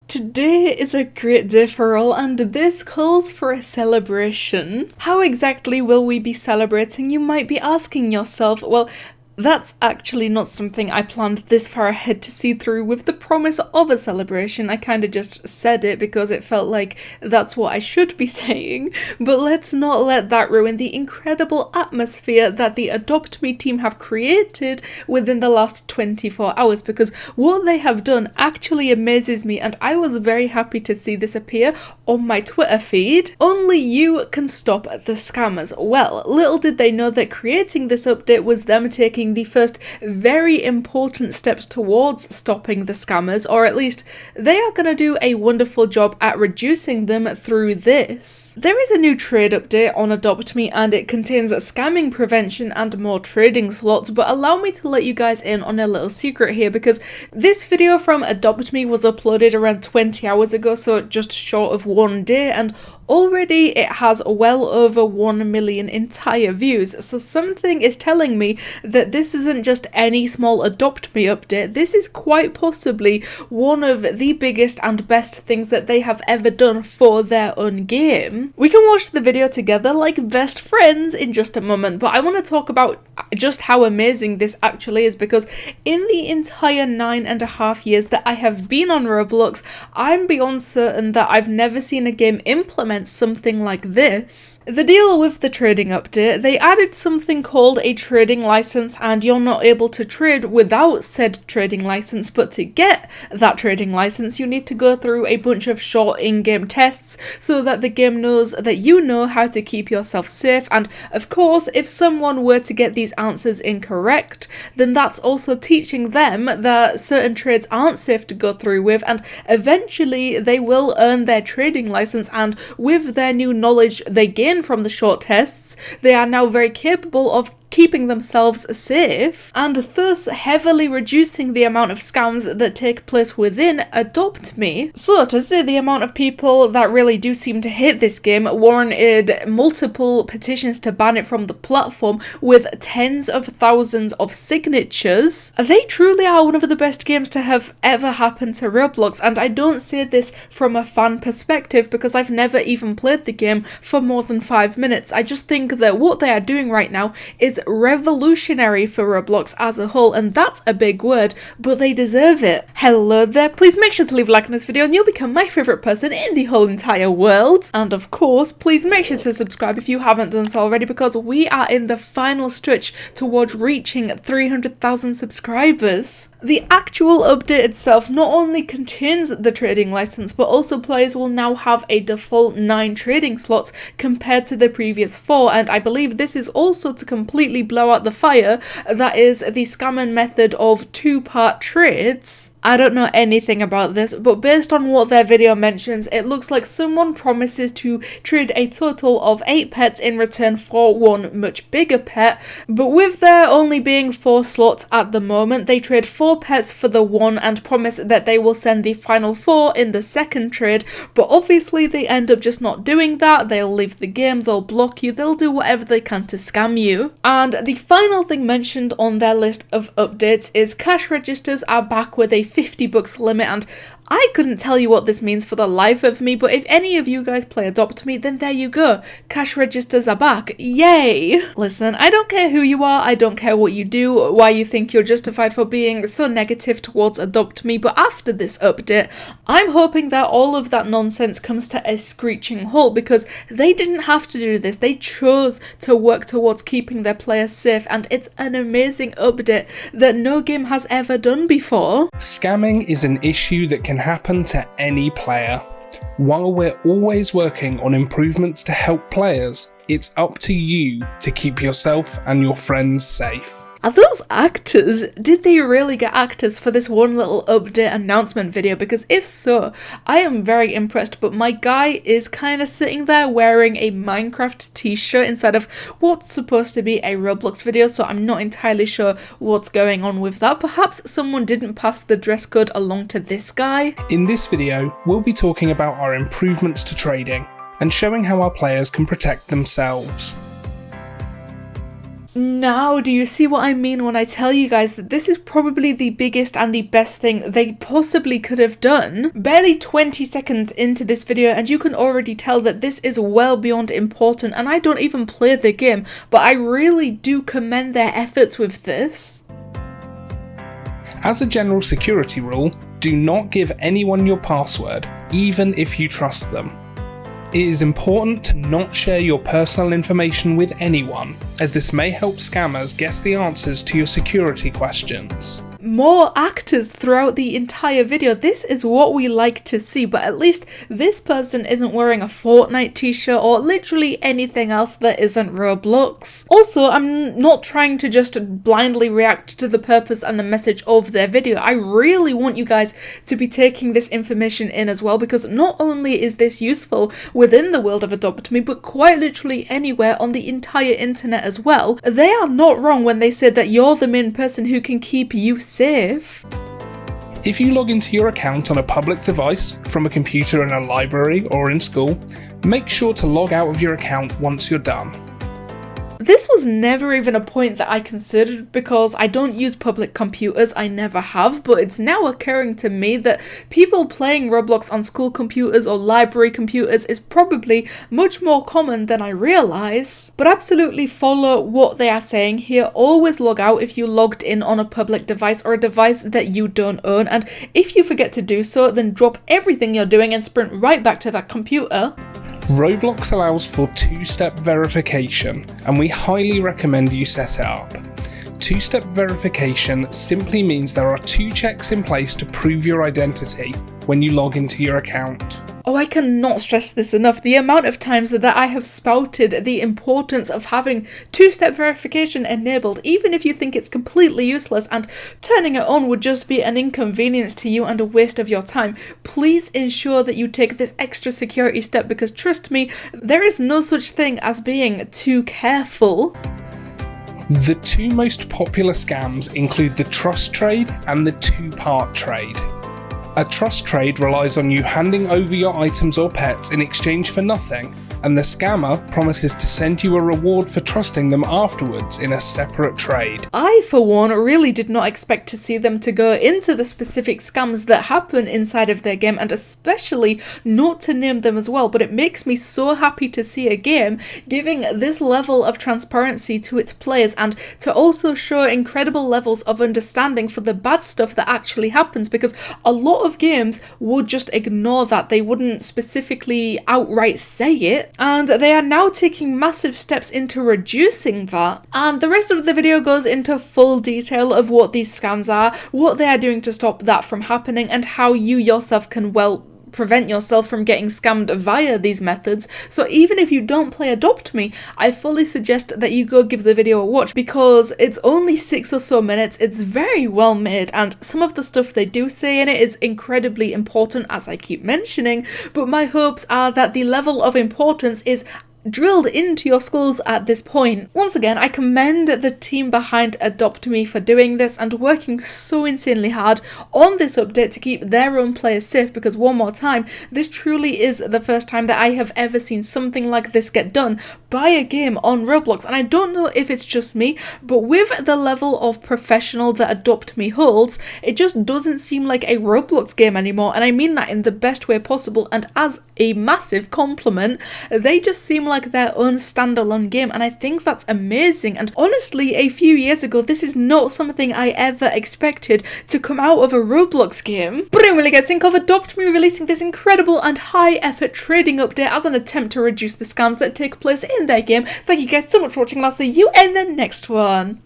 Today is a great day for all, and this calls for a celebration. How exactly will we be celebrating, you might be asking yourself? Well, that's actually not something I planned this far ahead to see through with the promise of a celebration. I kind of just said it because it felt like that's what I should be saying. But let's not let that ruin the incredible atmosphere that the Adopt Me team have created within the last 24 hours, because what they have done actually amazes me, and I was very happy to see this appear on my Twitter feed. Only you can stop the scammers. Well, little did they know that creating this update was them taking the first very important steps towards stopping the scammers, or at least they are going to do a wonderful job at reducing them through this. There is a new trade update on Adopt Me, and it contains scamming prevention and more trading slots, but allow me to let you guys in on a little secret here, because this video from Adopt Me was uploaded around 20 hours ago, so just short of one day, and already it has well over 1 million entire views, so something is telling me that this isn't just any small Adopt Me update. This is quite possibly one of the biggest and best things that they have ever done for their own game. We can watch the video together like best friends in just a moment, but I want to talk about just how amazing this actually is, because in the entire 9.5 years that I have been on Roblox, I'm beyond certain that I've never seen a game implement something like this. The deal with the trading update, they added something called a trading license, and you're not able to trade without said trading license, but to get that trading license you need to go through a bunch of short in-game tests so that the game knows that you know how to keep yourself safe, and of course if someone were to get these answers incorrect, then that's also teaching them that certain trades aren't safe to go through with, and eventually they will earn their trading license, and with their new knowledge they gain from the short tests, they are now very capable of keeping themselves safe, and thus heavily reducing the amount of scams that take place within Adopt Me. So to say the amount of people that really do seem to hate this game warranted multiple petitions to ban it from the platform with tens of thousands of signatures. They truly are one of the best games to have ever happened to Roblox, and I don't say this from a fan perspective because I've never even played the game for more than 5 minutes. I just think that what they are doing right now is revolutionary for Roblox as a whole, and that's a big word, but they deserve it. Hello there, please make sure to leave a like on this video and you'll become my favourite person in the whole entire world. And of course, please make sure to subscribe if you haven't done so already, because we are in the final stretch towards reaching 300,000 subscribers. The actual update itself not only contains the trading license, but also players will now have a default 9 trading slots compared to the previous 4, and I believe this is also to completely blow out the fire that is the scamming method of 2-part trades. I don't know anything about this, but based on what their video mentions, it looks like someone promises to trade a total of 8 pets in return for one much bigger pet, but with there only being 4 slots at the moment, they trade 4 pets for the one and promise that they will send the final 4 in the second trade, but obviously they end up just not doing that. They'll leave the game, they'll block you, they'll do whatever they can to scam you. And the final thing mentioned on their list of updates is cash registers are back with a $50 limit, and I couldn't tell you what this means for the life of me, but if any of you guys play Adopt Me, then there you go. Cash registers are back. Yay! Listen, I don't care who you are, I don't care what you do, why you think you're justified for being so negative towards Adopt Me, but after this update, I'm hoping that all of that nonsense comes to a screeching halt, because they didn't have to do this. They chose to work towards keeping their players safe, and it's an amazing update that no game has ever done before. Scamming is an issue that can happen to any player. While we're always working on improvements to help players, it's up to you to keep yourself and your friends safe. Are those actors? Did they really get actors for this one little update announcement video? Because if so, I am very impressed, but my guy is kind of sitting there wearing a Minecraft t-shirt instead of what's supposed to be a Roblox video, so I'm not entirely sure what's going on with that. Perhaps someone didn't pass the dress code along to this guy? In this video, we'll be talking about our improvements to trading and showing how our players can protect themselves. Now, do you see what I mean when I tell you guys that this is probably the biggest and the best thing they possibly could have done? Barely 20 seconds into this video and you can already tell that this is well beyond important, and I don't even play the game, but I really do commend their efforts with this. As a general security rule, do not give anyone your password, even if you trust them. It is important to not share your personal information with anyone, as this may help scammers guess the answers to your security questions. More actors throughout the entire video. This is what we like to see, but at least this person isn't wearing a Fortnite t-shirt or literally anything else that isn't Roblox. Also, I'm not trying to just blindly react to the purpose and the message of their video. I really want you guys to be taking this information in as well, because not only is this useful within the world of Adopt Me, but quite literally anywhere on the entire internet as well. They are not wrong when they said that you're the main person who can keep you safe. If you log into your account on a public device, from a computer in a library or in school, make sure to log out of your account once you're done. This was never even a point that I considered because I don't use public computers, I never have, but it's now occurring to me that people playing Roblox on school computers or library computers is probably much more common than I realise. But absolutely follow what they are saying here. Always log out if you logged in on a public device or a device that you don't own, and if you forget to do so, then drop everything you're doing and sprint right back to that computer. Roblox allows for two-step verification, and we highly recommend you set it up. Two-step verification simply means there are 2 checks in place to prove your identity when you log into your account. Oh, I cannot stress this enough. The amount of times that I have spouted the importance of having two-step verification enabled, even if you think it's completely useless and turning it on would just be an inconvenience to you and a waste of your time. Please ensure that you take this extra security step, because trust me, there is no such thing as being too careful. The 2 most popular scams include the trust trade and the 2-part trade. A trust trade relies on you handing over your items or pets in exchange for nothing, and the scammer promises to send you a reward for trusting them afterwards in a separate trade. I, for one, really did not expect to see them to go into the specific scams that happen inside of their game, and especially not to name them as well, but it makes me so happy to see a game giving this level of transparency to its players and to also show incredible levels of understanding for the bad stuff that actually happens, because a lot of games would just ignore that. They wouldn't specifically outright say it. And they are now taking massive steps into reducing that. And the rest of the video goes into full detail of what these scams are, what they are doing to stop that from happening, and how you yourself can, well, prevent yourself from getting scammed via these methods. So even if you don't play Adopt Me, I fully suggest that you go give the video a watch, because it's only 6 or so minutes, it's very well made, and some of the stuff they do say in it is incredibly important, as I keep mentioning, but my hopes are that the level of importance is drilled into your skulls at this point. Once again, I commend the team behind Adopt Me for doing this and working so insanely hard on this update to keep their own players safe, because one more time, this truly is the first time that I have ever seen something like this get done by a game on Roblox, and I don't know if it's just me, but with the level of professional that Adopt Me holds, it just doesn't seem like a Roblox game anymore, and I mean that in the best way possible, and as a massive compliment, they just seem like their own standalone game, and I think that's amazing. And honestly, a few years ago, this is not something I ever expected to come out of a Roblox game. But anyway, guys, think of Adopt Me releasing this incredible and high effort trading update as an attempt to reduce the scams that take place in their game. Thank you guys so much for watching, and I'll see you in the next one.